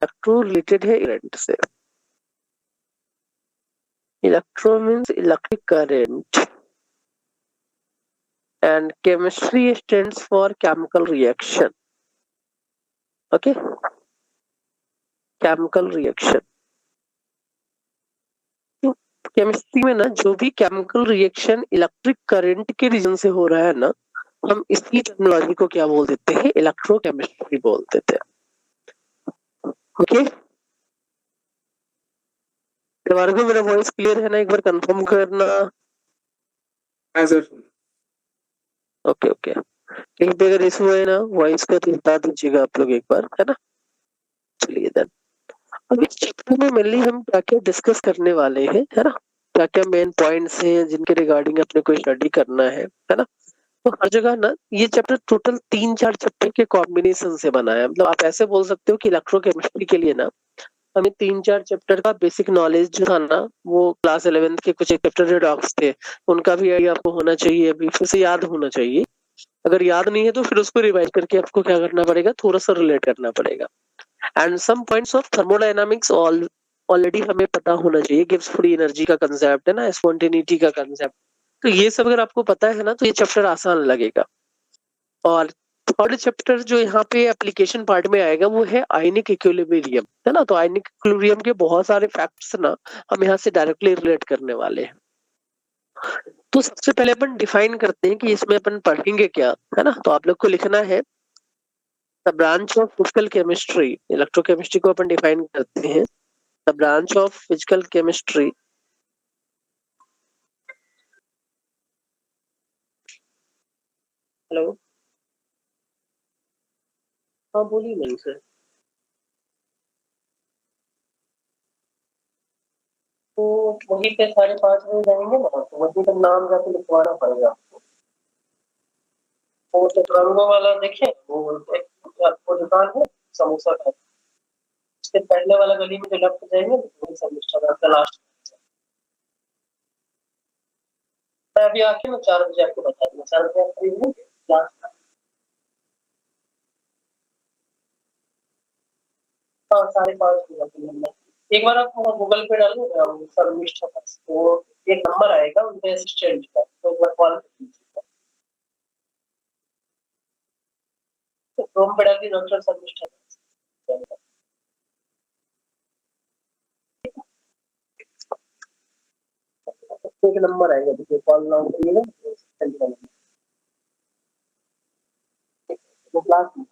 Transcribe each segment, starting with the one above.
Electro related है current से। Electro means electric current and chemistry stands for chemical reaction. Okay, chemical reaction. तो chemistry में ना जो भी केमिकल रिएक्शन इलेक्ट्रिक करंट के रीजन से हो रहा है ना, हम इसी टर्मिनोलॉजी को क्या बोल देते हैं, इलेक्ट्रोकेमिस्ट्री बोल देते हैं। ओके, भार्गव मेरा वॉइस क्लियर है ना, एक बार कंफर्म करना। हाँ सर। ओके ओके, कहीं पे अगर इशू है ना वॉइस का तो बता दीजिएगा आप लोग एक बार, है ना। चलिए देन, अब इस चैप्टर में मेनली हम क्या क्या डिस्कस करने वाले हैं, है ना, क्या क्या मेन पॉइंट्स हैं जिनके रिगार्डिंग अपने को स्टडी करना है ना। तो हर जगह ना ये चैप्टर टोटल 3-4 चैप्टर के कॉम्बिनेशन से बना है। मतलब आप ऐसे बोल सकते हो कि इलेक्ट्रोकेमिस्ट्री के लिए ना हमें 3-4 चैप्टर का बेसिक नॉलेज जो था ना, वो क्लास 11th के कुछ एक चैप्टर रिडॉक्स थे, उनका भी आइडिया आपको होना चाहिए, अभी फिर से याद होना चाहिए। अगर याद नहीं है तो फिर उसको रिवाइज करके आपको क्या करना पड़ेगा, थोड़ा सा रिलेट करना पड़ेगा। And some points of thermodynamics already हमें पता होना चाहिए, गिब्स फ्री एनर्जी का कंसेप्ट है ना, स्पॉन्टेनिटी का कंसेप्ट। तो ये सब अगर आपको पता है ना तो ये चैप्टर आसान लगेगा। और थर्ड चैप्टर जो यहाँ पे एप्लीकेशन पार्ट में आएगा वो है आयनिक इक्विलिब्रियम, है ना। तो आयनिक इक्विलिब्रियम के बहुत सारे फैक्ट्स ना हम यहाँ से डायरेक्टली रिलेट करने वाले हैं। तो सबसे पहले अपन डिफाइन करते हैं कि इसमें अपन पढ़ेंगे क्या, है ना। तो आप लोग को लिखना है the branch of physical chemistry. Electrochemistry को अपन डिफाइन करते हैं the branch of physical chemistry. Hello, हाँ बोलिए मनी सर। तो वहीं पे 5:30 बजे जाएंगे ना, तो वहीं पर नाम जाके लिखवाना पड़ेगा आपको। वो चतरंगों वाला देखिए, वो आपको दुकान है समोसा का, उसके पहले वाला गली में जो लेफ्ट जाएंगे वही समोसा का लास्ट। मैं अभी आके ना 4 बजे आपको बता दूंगा, 4 बजे आप फ्री होंगे लास्ट। हाँ 5:30 बजे। एक बार आप गूगल पे डालो शर्मिष्ठा का, तो एक नंबर आएगा उनके असिस्टेंट का, तो एक बार कॉल कर लीजिएगा। तो क्रोम पे डालिए डॉक्टर शर्मिष्ठा। एक नंबर आएगा, देखिए कॉल नाउ करिएगा वो क्लास में।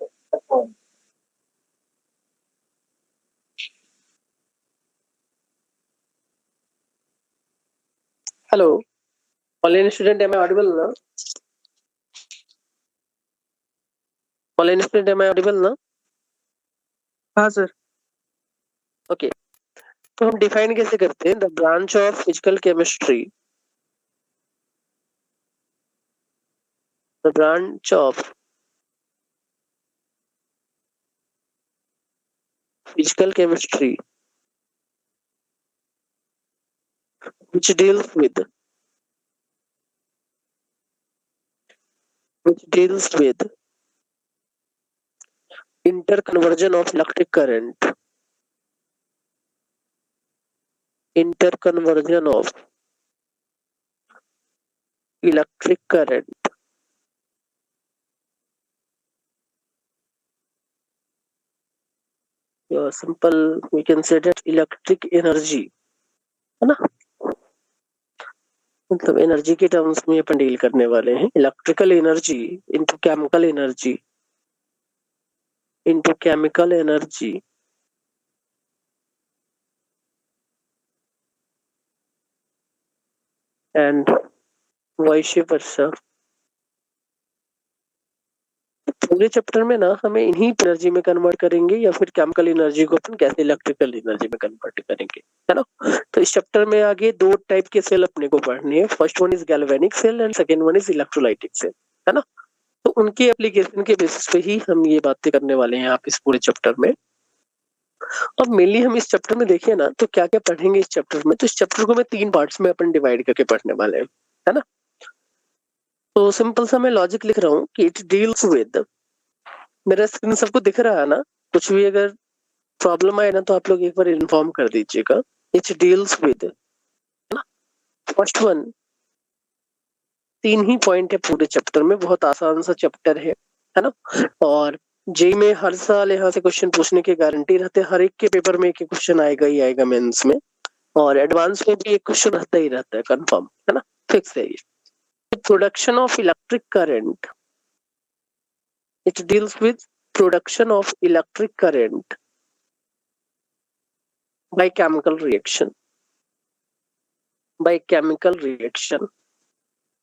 Hello, online student am I audible ना? Online student am I audible ना? हाँ सर। ओके, तो हम डिफाइन कैसे करते हैं the branch of physical chemistry. The branch of physical chemistry which deals with interconversion of electric current, interconversion of electric current simple we can say that electric energy, है ना। मतलब energy के terms में अपन deal करने वाले हैं, electrical energy into chemical energy, into chemical energy and vice versa. पूरे chapter में ना हमें इन्हीं एनर्जी में कन्वर्ट करेंगे या फिर केमिकल एनर्जी को अपन कैसे इलेक्ट्रिकल एनर्जी में कन्वर्ट करेंगे, है ना। तो इस चैप्टर में आगे 2 टाइप के सेल अपने को पढ़ने हैं। First one is galvanic cell and second one is electrolytic cell, है ना। तो उनके एप्लीकेशन के बेसिस पे ही हम ये बातें करने वाले हैं आप इस पूरे चैप्टर में। अब मेनली हम इस चैप्टर में देखें ना तो क्या क्या पढ़ेंगे इस चैप्टर में। तो इस चैप्टर को मैं 3 पार्ट्स में अपन डिवाइड करके पढ़ने वाले हैं, है ना। तो सिंपल सा मैं लॉजिक लिख रहा हूँ कि इट डील्स विद, मेरा स्क्रीन सबको दिख रहा है ना, कुछ भी अगर प्रॉब्लम आए ना तो आप लोग एक बार इन्फॉर्म कर दीजिएगा। It deals with, first one, 3 he point है पूरे चैप्टर में, बहुत आसान सा चैप्टर है ना। और जेई में हर साल यहाँ से क्वेश्चन पूछने की गारंटी रहते हैं, हर एक के पेपर में एक क्वेश्चन आएगा ही आएगा मेंस में, और एडवांस में भी एक क्वेश्चन रहता ही रहता है, कंफर्म है ना, फिक्स है ये। Production of electric current, it deals with production of electric current by chemical reaction, by chemical reaction.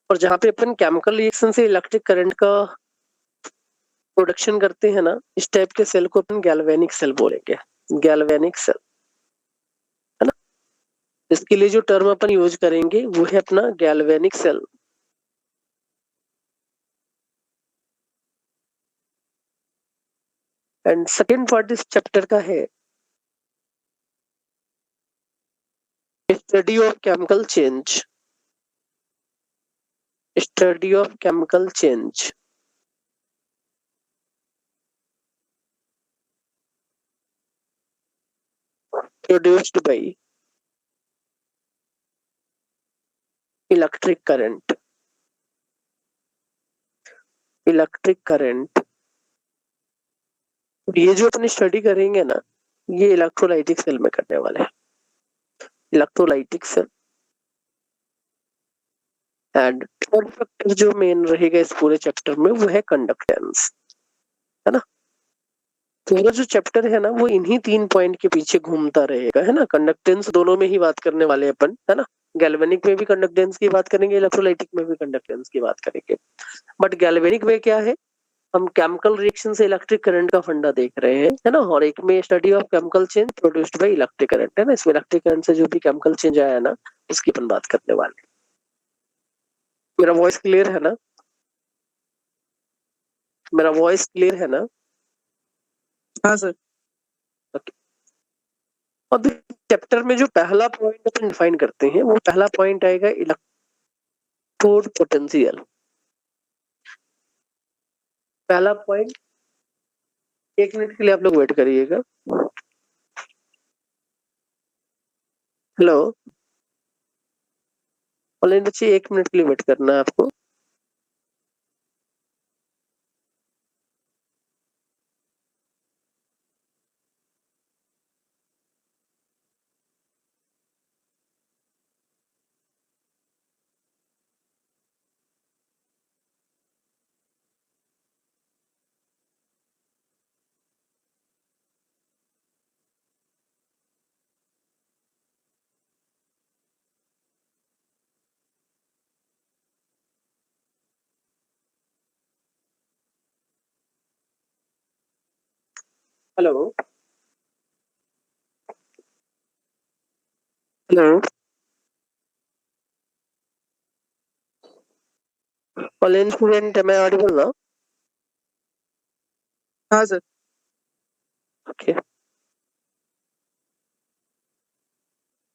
और जहां पे अपन केमिकल रिएक्शन से इलेक्ट्रिक करंट का प्रोडक्शन करते हैं ना, इस टाइप के सेल को अपन गैल्वेनिक सेल बोलेंगे, गैल्वेनिक सेल, है ना। इसके लिए जो टर्म अपन यूज करेंगे वो है अपना galvanic cell. And second part इस चैप्टर का है study of chemical change, study of chemical change. Produced by electric current, electric current. ये जो अपन स्टडी करेंगे ना, ये इलेक्ट्रोलाइटिक सेल में करने वाले हैं, electrolytic cell. And third factor जो मेन रहेगा इस पूरे चैप्टर में वो है कंडक्टेंस, है ना। पूरा जो चैप्टर है ना वो इन्हीं 3 पॉइंट के पीछे घूमता रहेगा, है ना। कंडक्टेंस दोनों में ही बात करने वाले अपन, है ना। गैल्वेनिक में भी कंडक्टेंस की बात करेंगे, इलेक्ट्रोलाइटिक में भी कंडक्टेंस की बात करेंगे। बट गैल्वेनिक में क्या है, हम केमिकल रिएक्शन से इलेक्ट्रिक करंट का फंडा देख रहे हैं, है ना। और एक में study of chemical change produced by electric current, है ना। इसमें इलेक्ट्रिक करंट से जो भी केमिकल चेंज आया ना उसकी अपन बात करने वाले हैं। मेरा वॉइस क्लियर है ना, मेरा वॉइस क्लियर है ना। हाँ सर। ओके। अब चैप्टर में जो पहला पॉइंट अपन डिफाइन करते हैं वो पहला पॉइंट आएगा इलेक्ट्रोड पोटेंशियल। पहला पॉइंट, 1 मिनट के लिए आप लोग वेट करिएगा। हेलो ऑनलाइन बच्चे, 1 मिनट के लिए वेट करना है आपको। Hello hello online student, am I audible now? हाँ sir. Okay.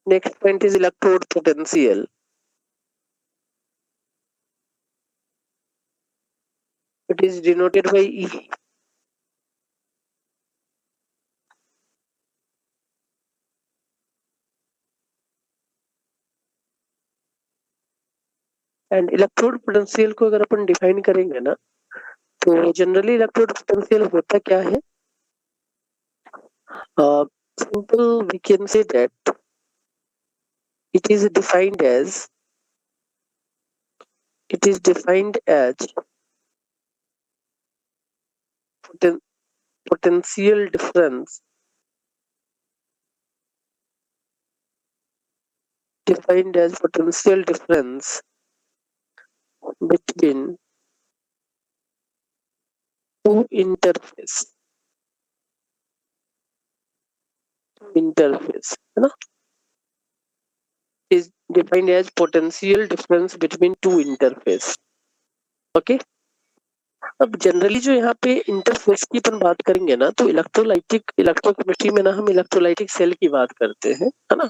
Next point is electrode potential. It is denoted by E. And electrode potential को अगर अपन डिफाइन करेंगे ना तो जनरली इलेक्ट्रोड पोटेंशियल होता क्या है, simple we can say that it is defined as, it is defined as potential difference, defined as potential difference between two interface, interface, है ना। is defined as potential difference between two interface. Okay. अब generally जो यहाँ पे interface की अपन बात करेंगे ना तो इलेक्ट्रोलाइटिक, इलेक्ट्रोकेमिस्ट्री में ना हम इलेक्ट्रोलाइटिक सेल की बात करते हैं, है ना।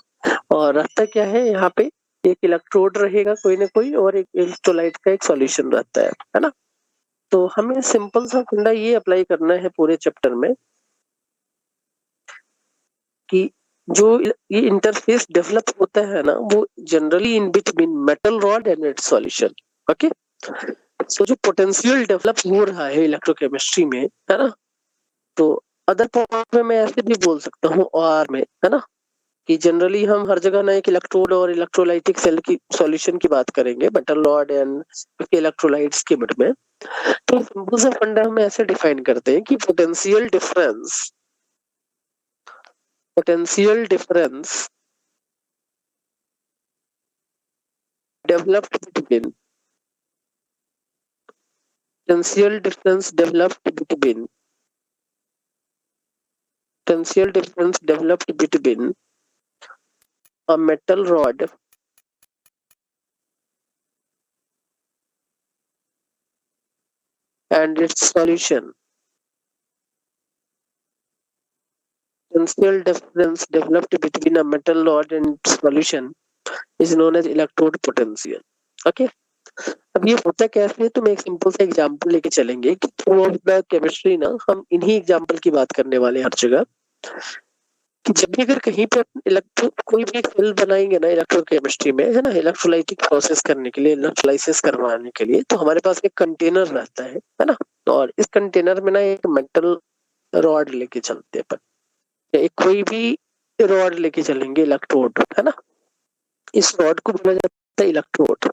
और रहता क्या है यहाँ पे, एक इलेक्ट्रोड रहेगा कोई ना कोई और एक इलेक्ट्रोलाइट का एक सॉल्यूशन रहता है ना। तो हमें सिंपल सा फंडा ये अप्लाई करना है पूरे चैप्टर में कि जो ये इंटरफेस डेवलप होता है ना वो generally in between metal rod and it's solution. Okay, तो जो पोटेंशियल डेवलप हो रहा है इलेक्ट्रोकेमिस्ट्री में, है ना, तो अदर पॉइंट में मैं ऐसे भी बोल सकता हूँ और में, है ना, कि जनरली हम हर जगह ना एक इलेक्ट्रोड और इलेक्ट्रोलाइटिक सेल की सॉल्यूशन की बात करेंगे मेटल रॉड एंड इलेक्ट्रोलाइट्स के बीच में। तो सिंपल सा फंडा हम ऐसे डिफाइन करते हैं कि potential difference developed between potential difference developed between a metal rod and its solution. Potential difference developed between a metal rod and its solution is known as electrode potential. Okay, अब ये होता कैसे है, तो मैं एक सिंपल सा example लेके चलेंगे कि थ्रू आउट द केमिस्ट्री ना हम इन्हीं एग्जांपल की बात करने वाले हैं हर जगह, कि जब भी अगर कहीं पे इलेक्ट्रो कोई भी एक सेल बनाएंगे ना इलेक्ट्रोकेमिस्ट्री में, है ना, इलेक्ट्रोलाइटिक प्रोसेस करने के लिए, इलेक्ट्रोलाइसिस करवाने के लिए, तो हमारे पास एक कंटेनर रहता है ना, और इस कंटेनर में ना एक मेटल रॉड लेके चलते हैं अपन, या एक कोई भी रॉड लेके चलेंगे इलेक्ट्रोड, है ना, इस रॉड को बोला जाता है इलेक्ट्रोड।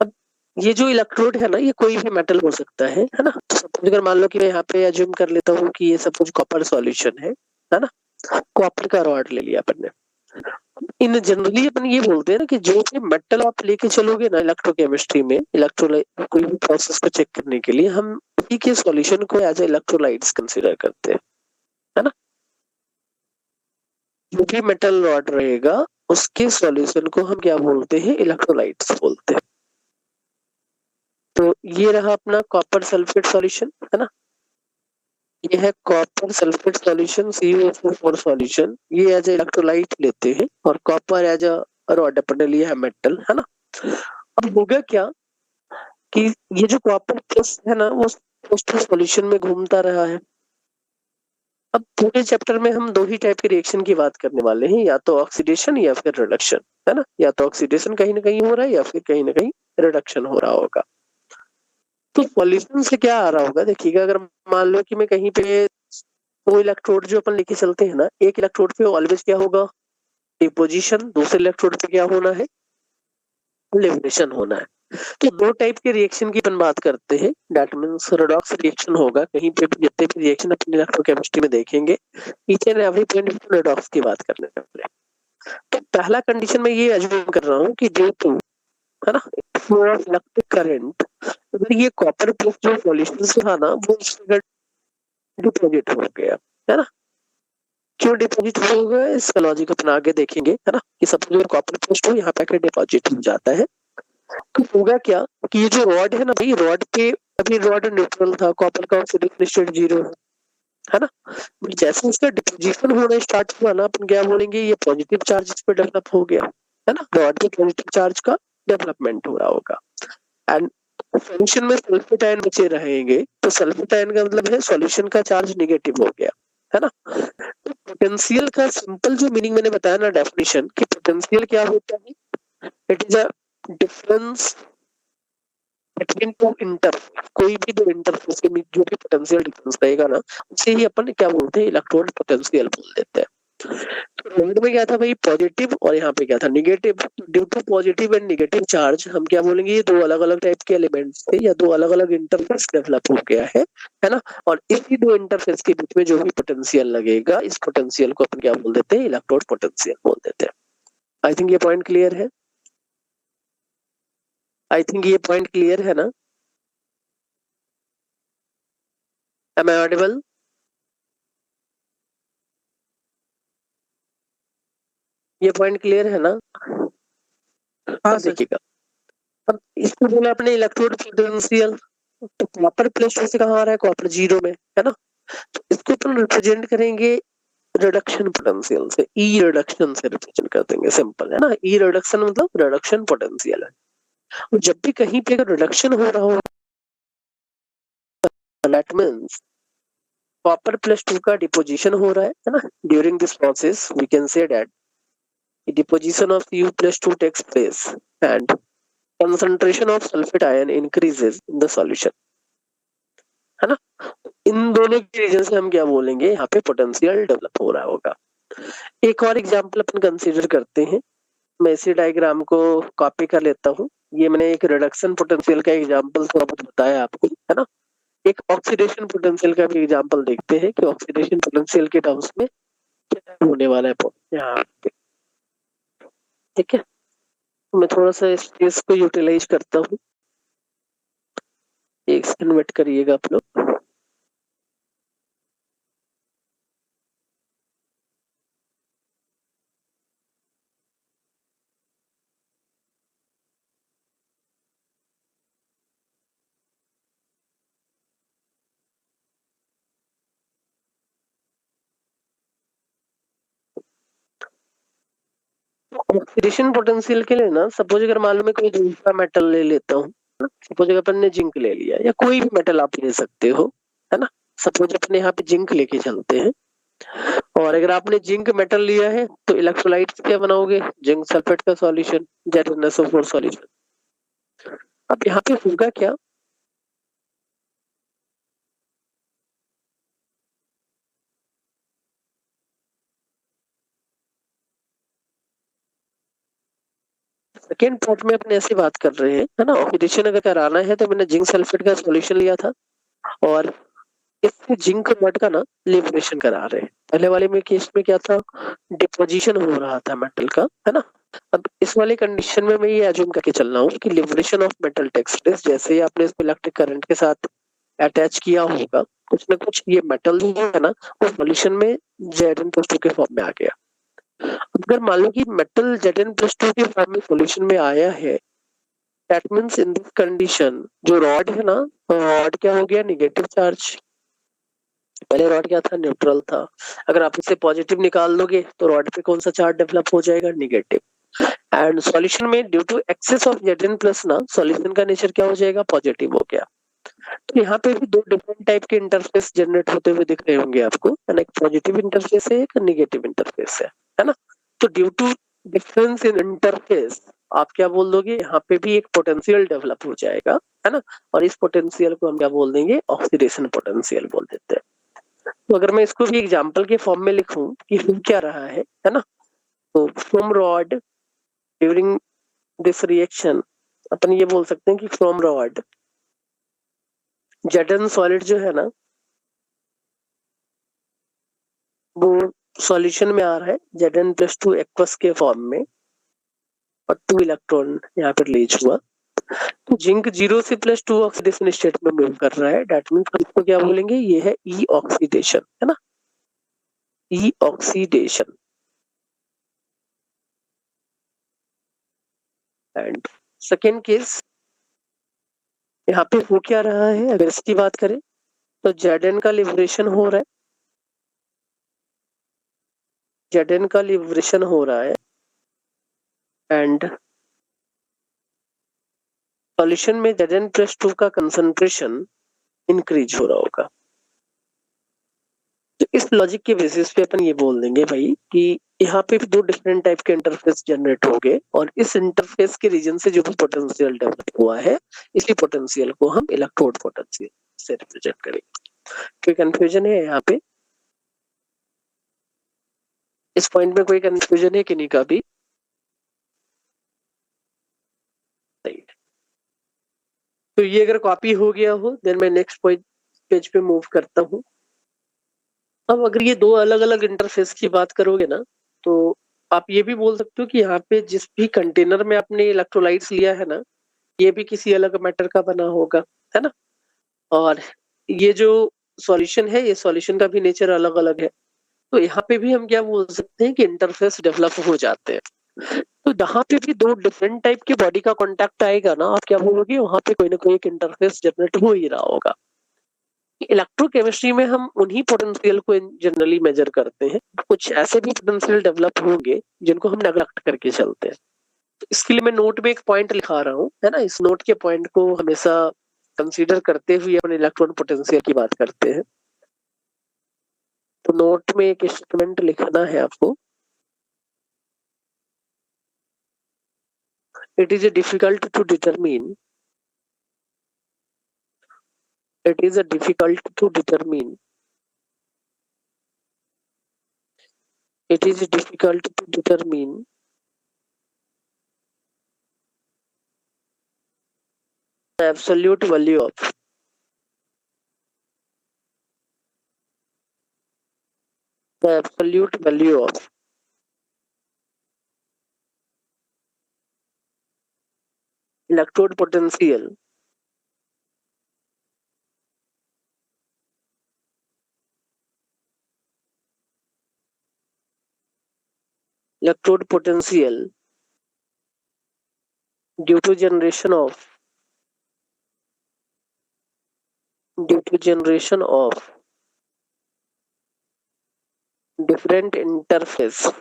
अब ये जो इलेक्ट्रोड है ना ये कोई भी मेटल हो सकता है ना, तो सपोज अगर मान लो कि मैं यहाँ पे अज्यूम कर लेता हूँ कि ये सब कुछ कॉपर सॉल्यूशन है ना, कॉपर का रॉड ले लिया अपन ने। इन जनरली अपन ये बोलते हैं ना कि जो भी मेटल आप लेके चलोगे ना इलेक्ट्रोकेमिस्ट्री में, इलेक्ट्रोलाइट कोई भी प्रोसेस को चेक करने के लिए, हम उसी के सॉल्यूशन को एज इलेक्ट्रोलाइट्स कंसीडर करते हैं, है ना। जो भी मेटल रॉड रहेगा उसके सॉल्यूशन को हम क्या बोलते हैं, इलेक्ट्रोलाइट्स बोलते हैं। तो ये रहा अपना कॉपर सल्फेट सॉल्यूशन, है ना, ये है copper sulphate solution CuSO4 solution, ये एज इलेक्ट्रोलाइट लेते हैं, और कॉपर एज अ रॉड अपन ने लिया है मेटल, है ना। अब होगा क्या कि ये जो कॉपर प्लस है ना वो सॉल्यूशन में घूमता रहा है। अब पूरे चैप्टर में हम दो ही टाइप के रिएक्शन की बात करने वाले हैं, या तो ऑक्सीडेशन या फिर रिडक्शन, है ना, या तो ऑक्सीडेशन कहीं ना कहीं हो रहा है या फिर कहीं ना कहीं रिडक्शन हो रहा होगा। तो सॉल्यूशन से क्या आ रहा होगा देखिएगा, अगर मान लो कि मैं कहीं पे वो इलेक्ट्रोड जो अपन लेके चलते हैं ना, एक इलेक्ट्रोड पे ऑलवेज क्या होगा, डिपोजिशन, दूसरे इलेक्ट्रोड पे क्या होना है, लिबरेशन होना है। तो दो टाइप के रिएक्शन की अपन बात करते हैं, दैट मींस रेडॉक्स रिएक्शन होगा, कहीं पे भी जितने भी रिएक्शन अपन इलेक्ट्रोकेमिस्ट्री में देखेंगे ईच एंड एवरी पॉइंट पे रेडॉक्स की बात करने वाले। तो पहला कंडीशन में ये अज्यूम कर रहा हूँ कि ड्यू टू, है ना, फ्लो ऑफ इलेक्ट्रिक करंट, अगर ये कॉपर प्लस जो सॉल्यूशन से था ना वो डिपोजिट हो गया, है ना। क्यों डिपॉजिट होगा इसका लॉजिक अपन आगे देखेंगे, है ना, कि सपोज कॉपर प्लस टू यहाँ पे डिपॉजिट हो जाता है, तो होगा क्या कि ये जो रॉड है ना भाई, रॉड पे अभी रॉड न्यूट्रल था, कॉपर का ऑक्सीडेशन स्टेट 0 है ना, जैसे उसका डिपोजिशन होना स्टार्ट हुआ ना, अपन क्या बोलेंगे, ये पॉजिटिव चार्ज इस पे डेवलप हो गया, है ना, रॉड पे पॉजिटिव चार्ज का डेवलपमेंट हो रहा होगा। एंड सॉल्यूशन में सल्फेट आयन बचे रहेंगे, तो सल्फेट आयन का मतलब है सॉल्यूशन का चार्ज नेगेटिव हो गया, है ना। तो पोटेंशियल का सिंपल जो मीनिंग मैंने बताया ना डेफिनेशन, कि पोटेंशियल क्या होता है, it is a difference between two interface, कोई भी दो इंटरफेस के बीच जो भी पोटेंशियल डिफरेंस रहेगा ना उसे ही अपन क्या बोलते हैं, इलेक्ट्रोड पोटेंशियल बोल देते हैं। तो रॉड में क्या था भाई, पॉजिटिव, और यहाँ पे क्या था, negative. Due to positive and negative charge हम क्या बोलेंगे, ये दो अलग अलग टाइप के एलिमेंट्स थे, या दो अलग अलग इंटरफेस डेवलप हो गया है ना, और इसी दो इंटरफेस के बीच में जो भी पोटेंशियल लगेगा, इस पोटेंशियल को अपन क्या बोल देते हैं, इलेक्ट्रोड पोटेंशियल बोल देते हैं। आई थिंक ये पॉइंट क्लियर है, आई थिंक ये पॉइंट क्लियर है ना, एम आई ऑडिबल? ये पॉइंट क्लियर है ना। हाँ अब सर। देखिएगा, अब इसको बोला अपने इलेक्ट्रोड पोटेंशियल, तो कॉपर प्लस से कहाँ आ रहा है, कॉपर 0 में, है ना, तो इसको अपन रिप्रेजेंट करेंगे रिडक्शन पोटेंशियल से, ई रिडक्शन से रिप्रेजेंट कर देंगे, सिंपल है ना, ई रिडक्शन मतलब रिडक्शन पोटेंशियल है। और जब भी कहीं पे अगर रिडक्शन हो रहा हो दैट मीन्स कॉपर प्लस 2 का डिपोजिशन हो रहा है ना। During this process we can say that deposition of Cu plus 2 takes place and concentration of sulfate ion increases in the solution, है ना। इन दोनों की रीजन से हम क्या बोलेंगे, यहाँ पे पोटेंशियल डेवलप हो रहा होगा। एक और एग्जांपल अपन कंसीडर करते हैं। मैं इसी डायग्राम को कॉपी कर लेता हूँ। ये मैंने एक रिडक्शन पोटेंशियल का एग्जांपल थोड़ा बहुत बताया आपको, है ना। एक ऑक्सीडेशन पोटेंशियल का भी एग्जांपल देखते हैं कि ऑक्सीडेशन पोटेंशियल के टर्म्स में क्या होने वाला है यहाँ पे, ठीक है। मैं थोड़ा सा स्पेस को यूटिलाइज करता हूँ, एक सेकंड वेट करिएगा आप लोग। ऑक्सीडेशन पोटेंशियल के लिए ना, सपोज अगर मान लो मैं कोई दूसरा मेटल ले लेता हूँ, सपोज अगर अपन ने जिंक ले लिया या कोई भी मेटल आप ले सकते हो, है ना। सपोज अपने यहाँ पे जिंक लेके चलते हैं, और अगर आपने जिंक मेटल लिया है तो इलेक्ट्रोलाइट्स क्या बनाओगे, जिंक सल्फेट का सॉल्यूशन, ZnSO4 सॉल्यूशन। अब यहाँ पे होगा क्या, सेकेंड पार्ट में अपने ऐसी बात कर रहे हैं, है ना। ऑक्सीडेशन अगर कराना है तो मैंने जिंक सल्फेट का सॉल्यूशन लिया था और इससे जिंक रॉड का ना लिबरेशन करा रहे हैं। पहले वाले में केस में क्या था, डिपोजिशन हो रहा था मेटल का, है ना। अब इस वाले कंडीशन में मैं ये एज्यूम करके चल रहा हूँ कि liberation of metal takes place. जैसे ही आपने इसको इलेक्ट्रिक करंट के साथ अटैच किया होगा, कुछ ना कुछ ये मेटल जो है ना वो सॉल्यूशन में Zn+2 के फॉर्म में आ गया। अगर मान लो कि मेटल Zn+2 के फॉर्म में सॉल्यूशन में आया है, that means in this condition जो रॉड है ना, रॉड क्या हो गया, नेगेटिव चार्ज। पहले रॉड क्या था, न्यूट्रल था। अगर आप इससे पॉजिटिव निकाल दोगे तो रॉड पे कौन सा चार्ज डेवलप हो जाएगा, नेगेटिव। एंड सॉल्यूशन में due to excess of Zn+ ना सॉल्यूशन का नेचर क्या हो जाएगा, पॉजिटिव हो गया। तो यहाँ पे भी दो डिफरेंट टाइप के इंटरफेस जनरेट होते हुए दिख रहे होंगे आपको, है ना। एक पॉजिटिव इंटरफेस है, एक नेगेटिव इंटरफेस है ना। तो due to difference in interface आप क्या बोल दोगे, यहाँ पे भी एक पोटेंशियल डेवलप हो जाएगा, है ना। और इस पोटेंशियल को हम क्या बोल देंगे, ऑक्सीडेशन पोटेंशियल बोल देते हैं। तो अगर मैं इसको भी एग्जांपल के फॉर्म में लिखूं कि हो क्या रहा है ना। तो from rod during this reaction अपन ये बोल सकते हैं कि फ्रॉम रॉड Zn सॉलिड जो है ना वो सॉल्यूशन में आ रहा है Zn+2 एक्वस के फॉर्म में, और 2 इलेक्ट्रॉन यहाँ पर रिलीज हुआ। तो जिंक 0 से +2 ऑक्सीडेशन स्टेट में मूव कर रहा है। दैट मींस हम इसको क्या बोलेंगे, ये है ई ऑक्सीडेशन, है ना, ई ऑक्सीडेशन। एंड सेकेंड केस यहाँ पे हो क्या रहा है, अगर इसकी बात करें तो Zn का लिबरेशन हो रहा है, Zn का लिबरेशन हो रहा है एंड सॉल्यूशन में Zn+2 का कंसंट्रेशन इंक्रीज हो रहा होगा। तो इस लॉजिक के बेसिस पे अपन ये बोल देंगे भाई कि यहाँ पे भी दो डिफरेंट टाइप के इंटरफेस जनरेट हो गए, और इस इंटरफेस के रीजन से जो भी पोटेंशियल डेवलप हुआ है, इसी पोटेंशियल को हम इलेक्ट्रोड पोटेंशियल से रिप्रेजेंट करेंगे। कोई कंफ्यूजन है यहाँ पे, इस पॉइंट में कोई कंफ्यूजन है कि नहीं का भी? तो ये अगर कॉपी हो गया हो देन मैं नेक्स्ट पॉइंट पेज पे मूव करता हूँ। अब अगर ये दो अलग अलग इंटरफेस की बात करोगे ना, तो आप ये भी बोल सकते हो कि यहाँ पे जिस भी कंटेनर में आपने इलेक्ट्रोलाइट्स लिया है ना, ये भी किसी अलग मैटर का बना होगा, है ना। और ये जो सॉल्यूशन है, ये सॉल्यूशन का भी नेचर अलग अलग है। तो यहाँ पे भी हम क्या बोल सकते हैं कि इंटरफेस डेवलप हो जाते हैं। तो जहाँ पे भी दो डिफरेंट टाइप के बॉडी का कांटेक्ट आएगा ना, आप क्या बोलोगे, वहां पे कोई ना कोई एक इंटरफेस जनरेट हो ही रहा होगा। इलेक्ट्रोकेमिस्ट्री में हम उन्हीं पोटेंशियल को जनरली मेजर करते हैं। कुछ ऐसे भी पोटेंशियल डेवलप होंगे जिनको हम नेग्लेक्ट करके चलते हैं। तो इसके लिए मैं नोट में एक पॉइंट लिखा रहा हूँ, है ना। इस नोट के पॉइंट को हमेशा कंसीडर करते हुए अपन इलेक्ट्रॉन पोटेंशियल की बात करते हैं। तो नोट में एक स्टेटमेंट लिखना है आपको, it is difficult to determine, it is difficult to determine, it is difficult to determine the absolute value of electrode potential due to generation of different interface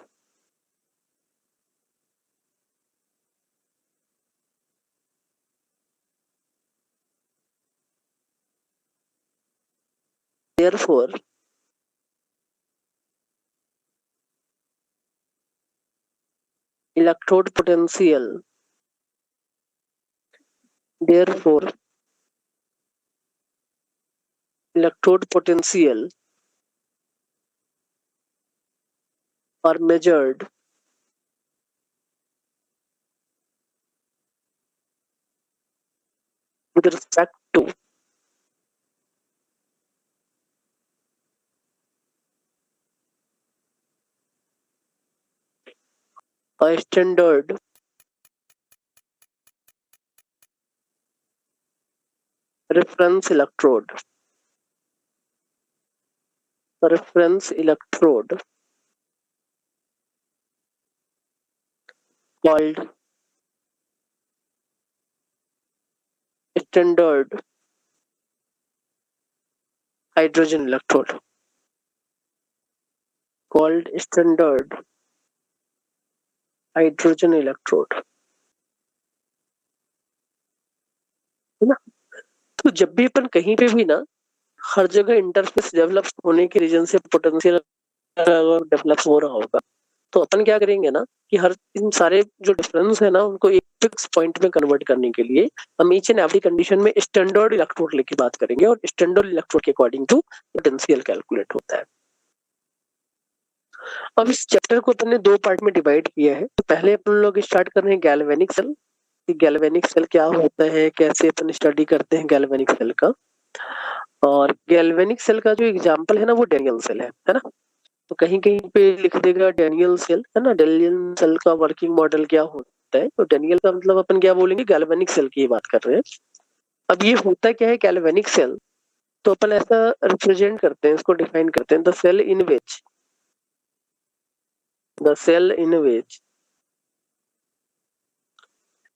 therefore electrode potential therefore electrode potential are measured with respect to a standard reference electrode called standard hydrogen electrode called standard hydrogen electrode, है ना। तो जब भी अपन कहीं पे भी ना, हर जगह इंटरफेस डेवलप होने के रीजन से पोटेंशियल डेवलप हो रहा होगा, तो अपन क्या करेंगे ना कि हर इन सारे जो डिफरेंस है ना उनको एक फिक्स पॉइंट में कन्वर्ट करने के लिए हम ईच एंड एवरी कंडीशन में स्टैंडर्ड इलेक्ट्रोड लेके बात करेंगे और स्टैंडर्ड इलेक्ट्रोड के अकॉर्डिंग टू पोटेंशियल कैलकुलेट होता है। अब इस चैप्टर को अपन ने दो पार्ट में डिवाइड किया है। तो पहले अपन लोग स्टार्ट कर रहे हैं गैल्वेनिक सेल, गैल्वेनिक सेल क्या होता है, कैसे अपन स्टडी करते हैं गैल्वेनिक सेल का। और गैल्वेनिक सेल का जो एग्जांपल है ना वो डैनियल सेल है ना। तो कहीं कहीं पे लिख देगा डैनियल सेल, है ना। डैनियल सेल का वर्किंग मॉडल क्या होता है, तो डैनियल का मतलब अपन क्या बोलेंगे, गैल्वेनिक सेल की बात कर रहे हैं। अब ये होता क्या है गैल्वेनिक सेल, तो अपन ऐसा रिप्रेजेंट करते हैं, इसको डिफाइन करते हैं, the cell in which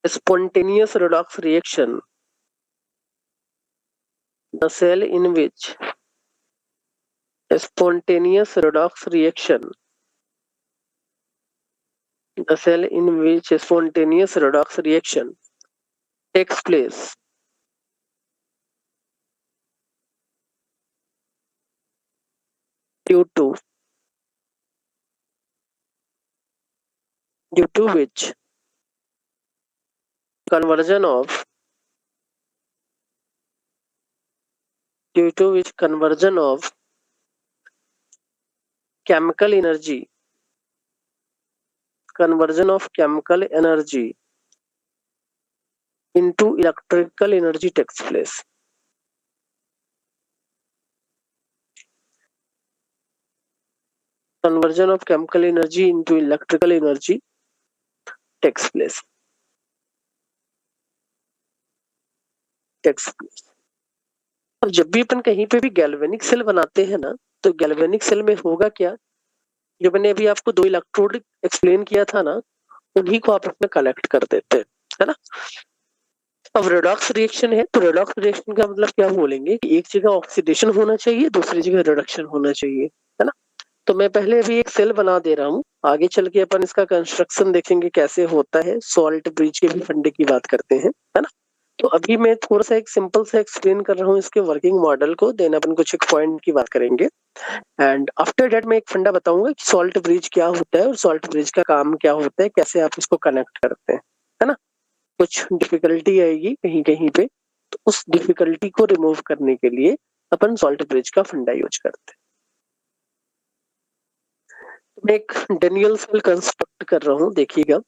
spontaneous redox reaction, the cell in which spontaneous redox reaction takes place due to which conversion of chemical energy into electrical energy takes place. Conversion of chemical energy into electrical energy takes place. अब जब भी अपन कहीं पे भी galvanic cell बनाते हैं ना, तो गैल्वेनिक सेल में होगा क्या, जो मैंने अभी आपको दो इलेक्ट्रोड एक्सप्लेन किया था ना, उन्हीं को आपस में कलेक्ट कर देते हैं, है ना। अब रेडॉक्स रिएक्शन है, तो रेडॉक्स रिएक्शन का मतलब क्या बोलेंगे कि एक जगह ऑक्सीडेशन होना चाहिए, दूसरी जगह रिडक्शन होना चाहिए, है ना। तो मैं पहले अभी एक सेल बना दे रहा हूँ, आगे चल के अपन इसका कंस्ट्रक्शन देखेंगे कैसे होता है, सॉल्ट ब्रिज के भी फंडे की बात करते हैं, है ना। तो अभी मैं थोड़ा सा एक सिंपल सा एक्सप्लेन कर रहा हूँ इसके वर्किंग मॉडल को, देन अपन कुछ एक पॉइंट की बात करेंगे एंड आफ्टर दैट मैं एक फंडा बताऊंगा कि सॉल्ट ब्रिज क्या होता है और सॉल्ट ब्रिज का काम क्या होता है, कैसे आप इसको कनेक्ट करते हैं, है ना। कुछ डिफिकल्टी आएगी कहीं कहीं पे, तो उस डिफिकल्टी को रिमूव करने के लिए अपन सॉल्ट ब्रिज का फंडा यूज करते हैं। तो मैं एक डेनियल सेल कंस्ट्रक्ट कर रहा हूँ, देखिएगा।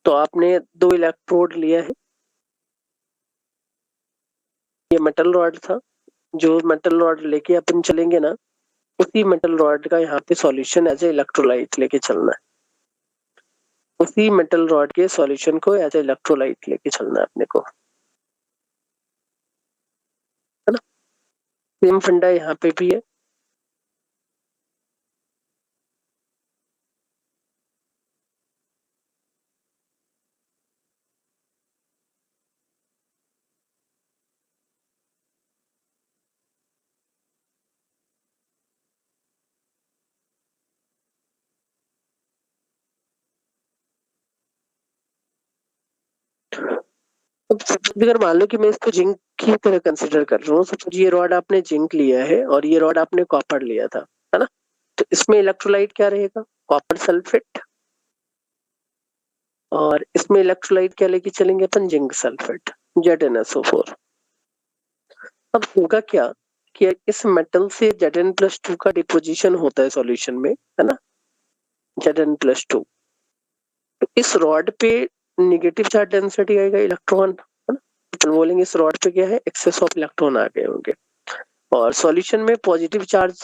तो आपने दो इलेक्ट्रोड लिया है, ये मेटल रॉड था। जो मेटल रॉड लेके अपन चलेंगे ना, उसी मेटल रॉड का यहाँ पे सॉल्यूशन एज ए इलेक्ट्रोलाइट लेके चलना है। उसी मेटल रॉड के सॉल्यूशन को एज ए इलेक्ट्रोलाइट लेके चलना है अपने को, है ना। सेम फंडा यहाँ पे भी है। अब सपोज अगर मान लो कि मैं इसको जिंक की तरह कंसिडर कर रहा हूँ, सपोज ये रॉड आपने जिंक लिया है और ये रॉड आपने कॉपर लिया था, है ना। तो इसमें इलेक्ट्रोलाइट क्या रहेगा, कॉपर सल्फेट, और इसमें इलेक्ट्रोलाइट क्या लेके चलेंगे अपन, जिंक सल्फेट, ZnSO4। अब होगा क्या कि इस मेटल से Zn+2 का डिपोजिशन होता है सॉल्यूशन में, है ना, Zn+2। तो इस रॉड पे निगेटिव चार्ज डेंसिटी आएगा, इलेक्ट्रॉन, है ना। तो बोलेंगे इस रॉड पे क्या है, एक्सेस ऑफ इलेक्ट्रॉन आ गए होंगे, और सॉल्यूशन में पॉजिटिव चार्ज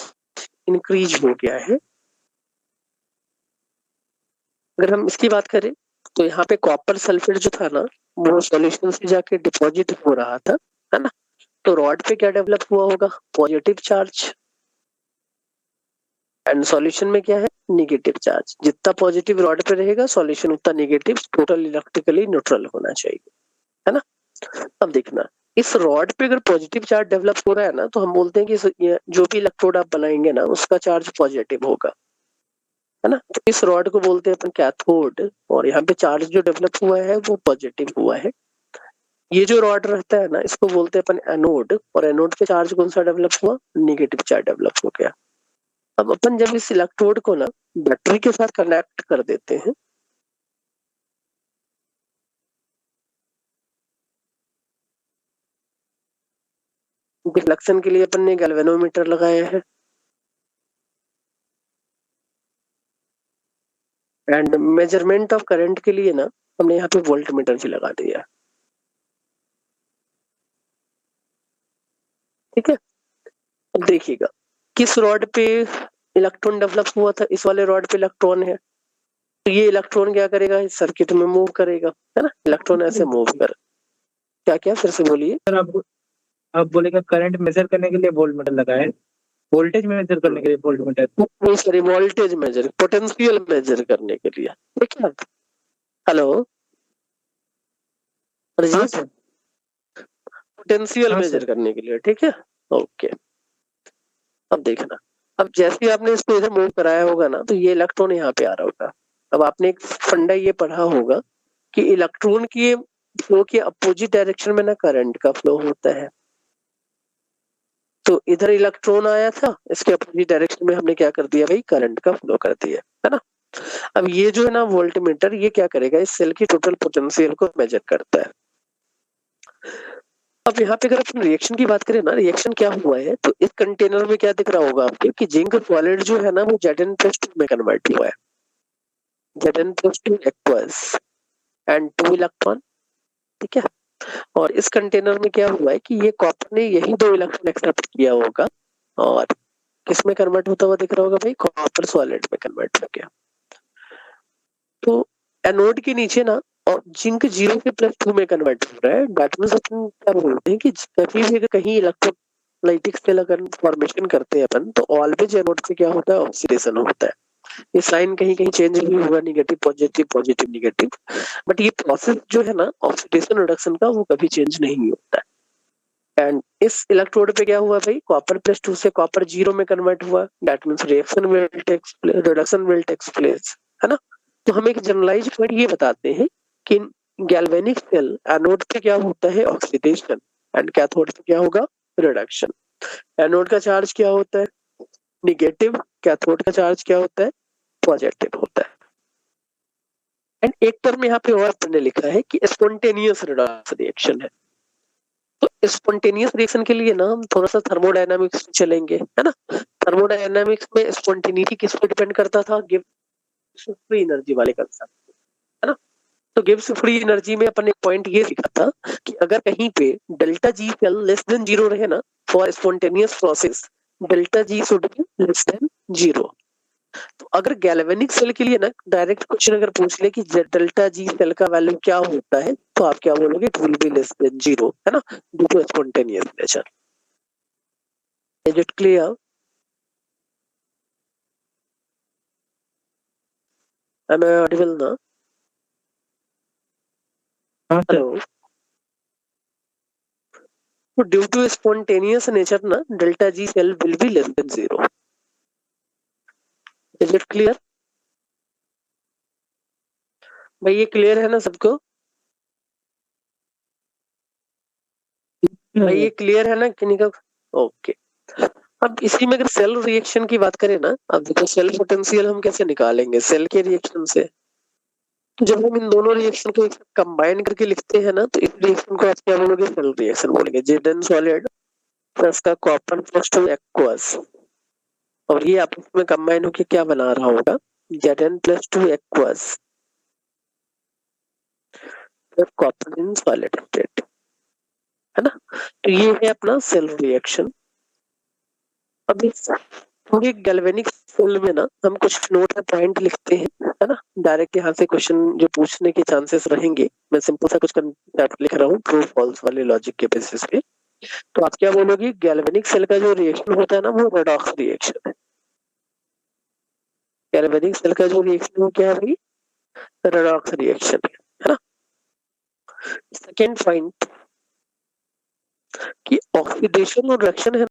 इंक्रीज हो गया है। अगर हम इसकी बात करें तो यहाँ पे कॉपर सल्फेट जो था ना, वो सॉल्यूशन से जाके डिपॉजिट हो रहा था, है ना। तो रॉड पे क्या डेवलप हुआ होगा, पॉजिटिव चार्ज, एंड सॉल्यूशन में क्या है, निगेटिव चार्ज। जितना पॉजिटिव रॉड पे रहेगा सॉल्यूशन उतना निगेटिव, टोटल इलेक्ट्रिकली न्यूट्रल होना चाहिए, है ना। अब देखना, इस रॉड पे अगर पॉजिटिव चार्ज डेवलप हो रहा है ना, तो हम बोलते हैं कि जो भी इलेक्ट्रोड आप बनाएंगे ना, उसका चार्ज पॉजिटिव होगा, है ना। तो इस रॉड को बोलते हैं अपन कैथोड, और यहाँ पे चार्ज जो डेवलप हुआ है वो पॉजिटिव हुआ है। ये जो रॉड रहता है ना, इसको बोलते हैं अपन एनोड, और एनोड पे चार्ज कौन सा डेवलप हुआ, निगेटिव चार्ज डेवलप हो गया। अब अपन जब इस इलेक्ट्रोड को ना बैटरी के साथ कनेक्ट कर देते हैं, रिफ्लेक्शन के लिए अपन ने गैल्वेनोमीटर लगाया है, एंड मेजरमेंट ऑफ करंट के लिए ना हमने यहाँ पे वोल्ट मीटर भी लगा दिया, ठीक है। अब देखिएगा, किस रॉड पे इलेक्ट्रॉन डेवलप हुआ था, इस वाले रॉड पे इलेक्ट्रॉन है, तो ये इलेक्ट्रॉन क्या करेगा, इस सर्किट में मूव करेगा, है ना। इलेक्ट्रॉन ऐसे मूव कर, क्या क्या फिर से बोलिए। सर आप बोलेगा करंट मेजर करने के लिए वोल्ट मीटर लगा है, वोल्टेज मेजर करने के लिए वोल्ट मीटर। नहीं sorry, voltage measure, potential measure करने के लिए, ठीक है। हेलो हाँ रजीत, सर। पोटेंशियल हाँ मेजर सर। करने के लिए, ठीक है। ओके, अब देखना, अब जैसे ही आपने इसको इधर मूव कराया होगा ना, तो ये इलेक्ट्रॉन यहाँ पे आ रहा होगा। अब आपने एक फंडा ये पढ़ा होगा कि इलेक्ट्रॉन की फ्लो के अपोजिट डायरेक्शन में ना करंट का फ्लो होता है। तो इधर इलेक्ट्रॉन आया था, इसके अपोजिट डायरेक्शन में हमने क्या कर दिया भाई, करंट का फ्लो कर दिया, है ना। अब ये जो है ना वोल्ट मीटर, ये क्या करेगा, इस सेल की टोटल पोटेंशियल को मेजर करता है। अब यहाँ पे अगर अपन रिएक्शन की बात करें ना, रिएक्शन क्या हुआ है, तो इस कंटेनर में क्या दिख रहा होगा आपको कि जिंक सॉलिड जो है ना वो Zn+2 में कन्वर्ट हुआ है, Zn+2 एक्वस एंड 2 इलेक्ट्रॉन, ठीक है। और इस कंटेनर में क्या हुआ है कि ये कॉपर ने यही 2 इलेक्ट्रॉन एक्सेप्ट किया होगा, और किस में कन्वर्ट होता हुआ दिख रहा होगा भाई, कॉपर सॉलिड में कन्वर्ट हो गया। तो एनोड के नीचे ना, और जिंक 0 से +2 में कन्वर्ट हो रहा है। दैट मींस अपन क्या बोलते हैं कि कभी भी अगर कहीं इलेक्ट्रोलाइटिक सेल अगर फॉर्मेशन करते हैं अपन, तो ऑलवेज एनोड पे क्या होता है, ऑक्सीडेशन होता है। ये साइन कहीं कहीं चेंज भी हुआ, negative positive positive negative, but ये प्रोसेस जो है ना ऑक्सीडेशन रिडक्शन का, वो कभी चेंज नहीं होता है। एंड इस इलेक्ट्रोड पे क्या हुआ भाई, कॉपर +2 से कॉपर 0 में कन्वर्ट हुआ। That means reaction will takes place, reduction will takes place, है ना। तो हम एक जनरलाइज पॉइंट ये बताते हैं कि गैल्वेनिक सेल एनोड पे क्या होता है, ऑक्सीडेशन, एंड कैथोड पे क्या होगा, रिडक्शन। एनोड का चार्ज क्या होता है, निगेटिव, कैथोड का चार्ज क्या होता है, पॉजिटिव होता है। एंड एक टर्म यहाँ पे और आपने लिखा है कि स्पॉन्टेनियस रिडक्स रिएक्शन है। तो स्पॉन्टेनियस रिएक्शन के लिए ना हम थोड़ा सा थर्मोडायनामिक्स चलेंगे, है ना। थर्मोडायनामिक्स में स्पॉन्टेनिटी किस पे डिपेंड करता था, गिब्स फ्री एनर्जी वाले कंसेप्ट, है ना। तो गिब्स फ्री एनर्जी में अपन एक पॉइंट ये लिखा था कि अगर कहीं पे delta G cell less than zero रहे ना, for spontaneous process delta G should be less than zero. तो अगर गैल्वेनिक सेल के लिए ना डायरेक्ट क्वेश्चन अगर पूछ ले कि डेल्टा जी सेल का वैल्यू क्या होता है, तो आप क्या बोलोगे, it will be less than zero, है ना, due to spontaneous nature. Is it clear? Am I audible ना? हाँ सर। हेलो। तो ड्यू टू स्पॉन्टेनियस नेचर ना delta G cell will be less than zero. Is it clear? भाई ये clear है ना सबको? भाई ये क्लियर है ना कि नहीं? ओके। अब इसी में अगर सेल रिएक्शन की बात करें ना, अब देखो सेल पोटेंशियल हम कैसे निकालेंगे सेल के रिएक्शन से। तो जब हम इन दोनों रिएक्शन को कंबाइन करके लिखते हैं ना, तो इस रिएक्शन को आप क्या बोलोगे, सेल रिएक्शन बोलेंगे। जेडन सॉलिड प्लस का कॉपर प्लस टू एक्वस, और ये आपस में कंबाइन होकर क्या बना रहा होगा, Z n plus two aqueous copper in solid state, है ना। तो ये है अपना सेल रिएक्शन। अब इस पूरे गैल्वेनिक सेल में ना हम कुछ नोट में पॉइंट लिखते हैं, है ना। डायरेक्ट यहाँ से क्वेश्चन जो पूछने के चांसेस रहेंगे, मैं सिंपल सा कुछ कंसेप्ट लिख रहा हूँ ट्रू फॉल्स वाले लॉजिक के बेसिस पे। तो आप क्या बोलोगे, गैल्वेनिक सेल का जो रिएक्शन होता है ना, वो रेडॉक्स रिएक्शन है। गैल्वेनिक सेल का जो रिएक्शन है वो क्या है भाई, रेडॉक्स रिएक्शन है ना। सेकेंड पॉइंट कि ऑक्सीडेशन और रिडक्शन है